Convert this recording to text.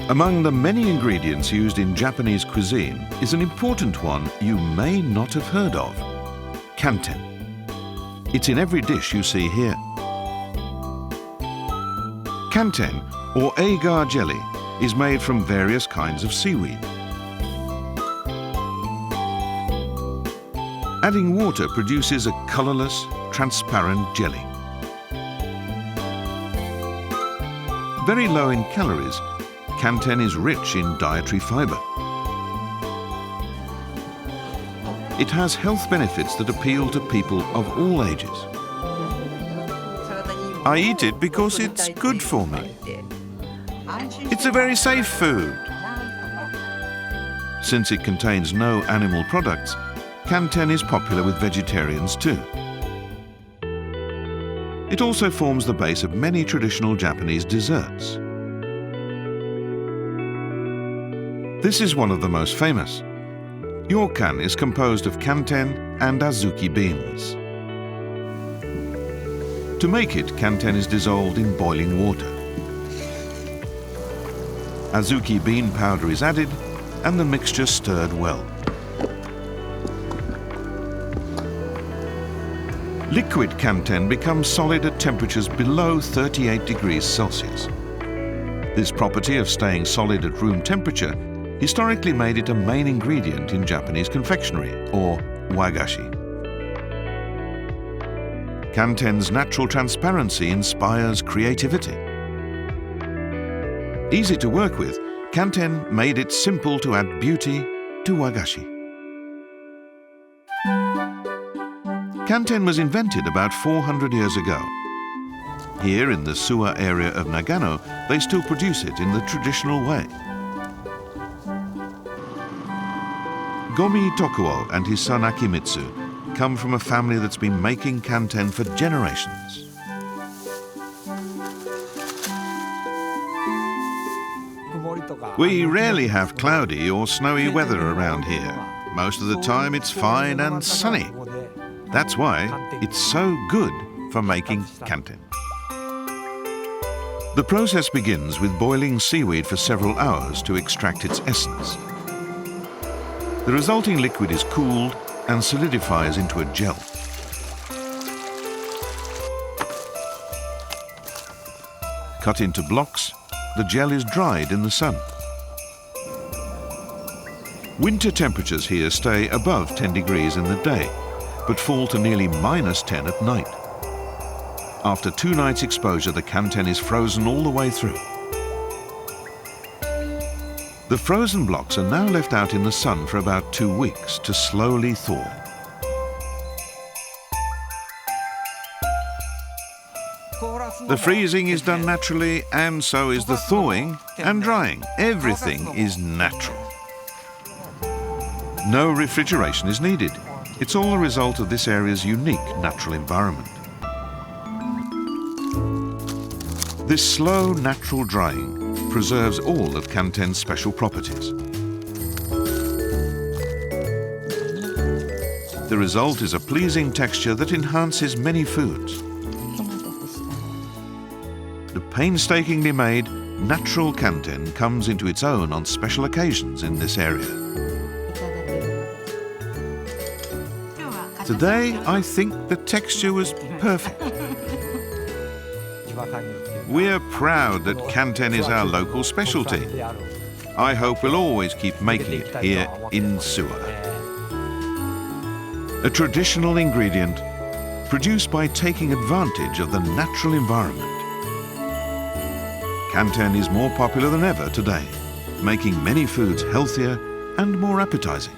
Among the many ingredients used in Japanese cuisine is an important one you may not have heard of: Kanten. It's in every dish you see here. Kanten, or agar jelly, is made from various kinds of seaweed. Adding water produces a colourless, transparent jelly. Very low in calories, Kanten is rich in dietary fibre. It has health benefits that appeal to people of all ages. I eat it because it's good for me. It's a very safe food. Since it contains no animal products, Kanten is popular with vegetarians too. It also forms the base of many traditional Japanese desserts. This is one of the most famous. Ryokan is composed of Kanten and azuki beans. To make it, Kanten is dissolved in boiling water. Azuki bean powder is added and the mixture stirred well. Liquid Kanten becomes solid at temperatures below 38 degrees Celsius. This property of staying solid at room temperature historically made it a main ingredient in Japanese confectionery, or wagashi. Kanten's natural transparency inspires creativity. Easy to work with, Kanten made it simple to add beauty to wagashi. Kanten was invented about 400 years ago. Here in the Suwa area of Nagano, they still produce it in the traditional way. Gomi Tokuo and his son Akimitsu come from a family that's been making Kanten for generations. We rarely have cloudy or snowy weather around here. Most of the time it's fine and sunny. That's why it's so good for making Kanten. The process begins with boiling seaweed for several hours to extract its essence. The resulting liquid is cooled and solidifies into a gel. Cut into blocks, the gel is dried in the sun. Winter temperatures here stay above 10 degrees in the day, but fall to nearly -10 at night. After 2 nights exposure, the Kanten is frozen all the way through. The frozen blocks are now left out in the sun for about 2 weeks to slowly thaw. The freezing is done naturally, and so is the thawing and drying. Everything is natural. No refrigeration is needed. It's all a result of this area's unique natural environment. This slow, natural drying preserves all of Kanten's special properties. The result is a pleasing texture that enhances many foods. The painstakingly made, natural Kanten comes into its own on special occasions in this area. Today, I think the texture was perfect. We're proud that Kanten is our local specialty. I hope we'll always keep making it here in Suwa. A traditional ingredient produced by taking advantage of the natural environment. Kanten is more popular than ever today, making many foods healthier and more appetizing.